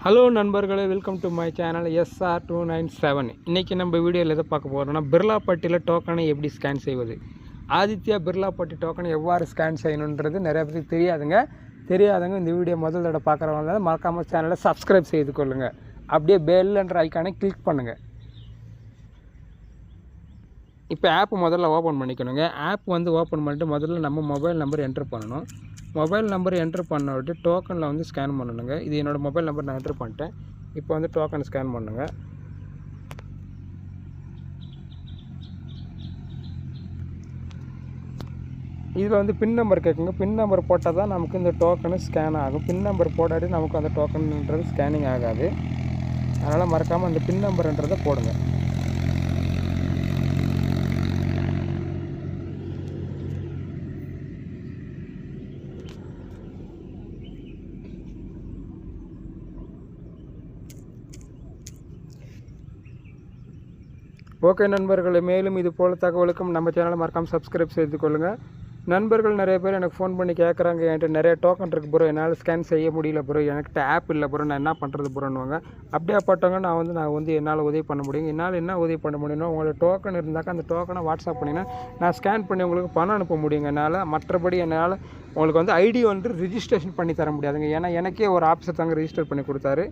Hello நண்பர்களே, welcome to my channel SR297. இன்றைக்கி நம்ம வீடியோவில் எதை பார்க்க போகிறோம்னா, பிர்லாபட்டியில் டோக்கனை எப்படி ஸ்கேன் செய்வது, ஆதித்யா பிர்லாபட்டி டோக்கனை எவ்வாறு ஸ்கேன் செய்யணுன்றது நிறைய பேருக்கு தெரியாதவங்க இந்த வீடியோ முதல் தடவை பார்க்குறவங்க மறக்காமல் சேனலை சப்ஸ்கிரைப் செய்து கொள்ளுங்கள். அப்படியே பெல் என்ற ஐக்கானை கிளிக் பண்ணுங்கள். இப்போ ஆப் முதல்ல ஓப்பன் பண்ணிக்கணுங்க. ஆப் ஓப்பன் பண்ணிட்டு முதல்ல நம்ம மொபைல் நம்பர் என்ட்ரு பண்ணணும். மொபைல் நம்பர் என்ட்ரு பண்ணிட்டு டோக்கனில் ஸ்கேன் பண்ணணுங்க. இது என்னோடய மொபைல் நம்பர் நான் என்ட்ரு பண்ணிட்டேன். இப்போ டோக்கன் ஸ்கேன் பண்ணுங்க. இதில் பின் நம்பர் கேட்குங்க. பின் நம்பர் போட்டால் தான் நமக்கு இந்த டோக்கனு ஸ்கேன் ஆகும். பின் நம்பர் போடாட்டி நமக்கு அந்த டோக்கன்ன்றது ஸ்கேனிங் ஆகாது. அதனால் மறக்காமல் அந்த பின் நம்பர்ன்றதை போடுங்க. ஓகே நண்பர்களே, மேலும் இது போல் தகவலுக்கும் நம்ம சேனலை மறக்காமல் சப்ஸ்கிரைப் செய்து கொள்ளுங்கள். நண்பர்கள் நிறைய பேர் எனக்கு ஃபோன் பண்ணி கேட்குறாங்க, என்கிட்ட நிறைய டோக்கன் இருக்குது ப்ரோ, என்னால் ஸ்கேன் செய்ய முடியல ப்ரோ, என்கிட்ட ஆப் இல்லை ப்ரோ, நான் என்ன பண்ணுறது ப்ரோன்னுவாங்க. அப்படியாப்பட்டவங்க நான் என்னால் உதவி பண்ண முடியும். என்னால் என்ன உதவி பண்ண முடியும்னா, உங்களோட டோக்கன் இருந்தாக்கா அந்த டோக்கனை வாட்ஸ்அப் பண்ணிங்கன்னா நான் ஸ்கேன் பண்ணி உங்களுக்கு பணம் அனுப்ப முடியுங்க. மற்றபடி என்னால் உங்களுக்கு ஐடி ரிஜிஸ்ட்ரேஷன் பண்ணி தர முடியாதுங்க. ஏன்னா எனக்கே ஒரு ஆஃபீஸர் தாங்க ரிஜிஸ்டர் பண்ணி கொடுத்தாரு.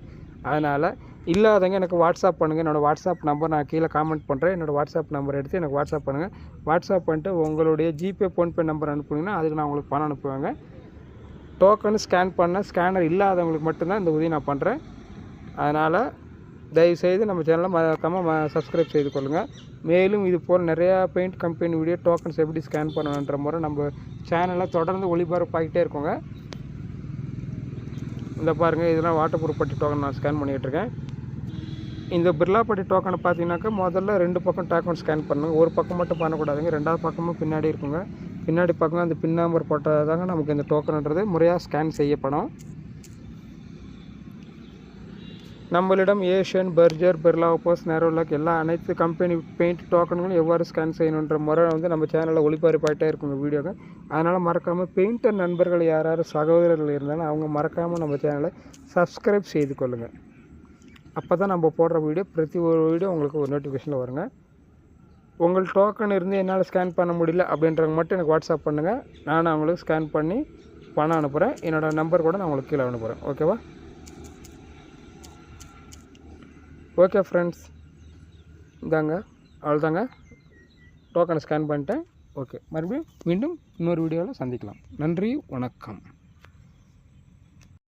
அதனால் இல்லாதவங்க எனக்கு வாட்ஸ்அப் பண்ணுங்கள். என்னோடய வாட்ஸ்அப் நம்பர் நான் கீழே காமெண்ட் பண்ணுறேன். என்னோடய வாட்ஸ்அப் நம்பர் எடுத்து எனக்கு வாட்ஸ்அப் பண்ணுங்கள். வாட்ஸ்அப் பண்ணிட்டு உங்களுடைய ஜிபே ஃபோன்பே நம்பர் அனுப்புனீங்கன்னா அதுக்கு நான் உங்களுக்கு பணம் அனுப்புவேங்க. டோக்கனு ஸ்கேன் பண்ண ஸ்கேனர் இல்லாதவங்களுக்கு மட்டும்தான் இந்த உதவி நான் பண்ணுறேன். அதனால் தயவுசெய்து நம்ம சேனலை மறக்காமல் சப்ஸ்கிரைப் செய்து கொள்ளுங்கள். மேலும் இது போல் நிறையா பெயிண்ட் கம்பெனி வீடியோ டோக்கன்ஸ் எப்படி ஸ்கேன் பண்ணணுன்ற முறை நம்ம சேனலில் தொடர்ந்து ஒளிபரப்பாகிட்டே இருக்கோங்க. இந்த பாருங்கள், இதெல்லாம் வாட்டர் ப்ரூஃப் பட்டி டோக்கன் நான் ஸ்கேன் பண்ணிகிட்ருக்கேன். இந்த பிர்லாபட்டி டோக்கனை பார்த்தீங்கன்னாக்கா முதல்ல 2 பக்கம் டோக்கன் ஸ்கேன் பண்ணுங்கள். ஒரு பக்கம் மட்டும் பண்ணக்கூடாதுங்க. 2வது பக்கமும் பின்னாடி இருக்குங்க. பின்னாடி பக்கம் அந்த பின் நம்பர் போட்டால் தாங்க நமக்கு இந்த டோக்கன்ன்றது முறையாக ஸ்கேன் செய்யப்படும். நம்மளிடம் ஏஷியன், பர்ஜர், பிர்லா ஓப்போஸ், நேரோலாக் அனைத்து கம்பெனி பெயிண்ட் டோக்கன்களும் எவ்வாறு ஸ்கேன் செய்யணுன்ற முறை நம்ம சேனலில் ஒளிபரப்பாகிட்டே இருக்குங்க வீடியோங்க. அதனால் மறக்காமல் பெயிண்டர் நண்பர்கள் யாராவது சகோதரர்கள் இருந்தாலும் அவங்க மறக்காமல் நம்ம சேனலை சப்ஸ்கிரைப் செய்து கொள்ளுங்கள். அப்போ தான் நம்ம போடுற வீடியோ பிரதி ஒரு வீடியோ உங்களுக்கு ஒரு நோட்டிஃபிகேஷனில் வருங்க. உங்கள் டோக்கன் இருந்து என்னால் ஸ்கேன் பண்ண முடியல அப்படின்றவங்க மட்டும் எனக்கு வாட்ஸ்அப் பண்ணுங்கள். நான் அவங்களுக்கு ஸ்கேன் பண்ணி பணம் அனுப்புகிறேன். என்னோடய நம்பர் கூட நான் உங்களுக்கு கீழே அனுப்புகிறேன். ஓகேவா? ஓகே ஃப்ரெண்ட்ஸ், இதாங்க அவ்வளோதாங்க, டோக்கனை ஸ்கேன் பண்ணிட்டேன். ஓகே, மறுபடியும் மீண்டும் இன்னொரு வீடியோவில் சந்திக்கலாம். நன்றி, வணக்கம்.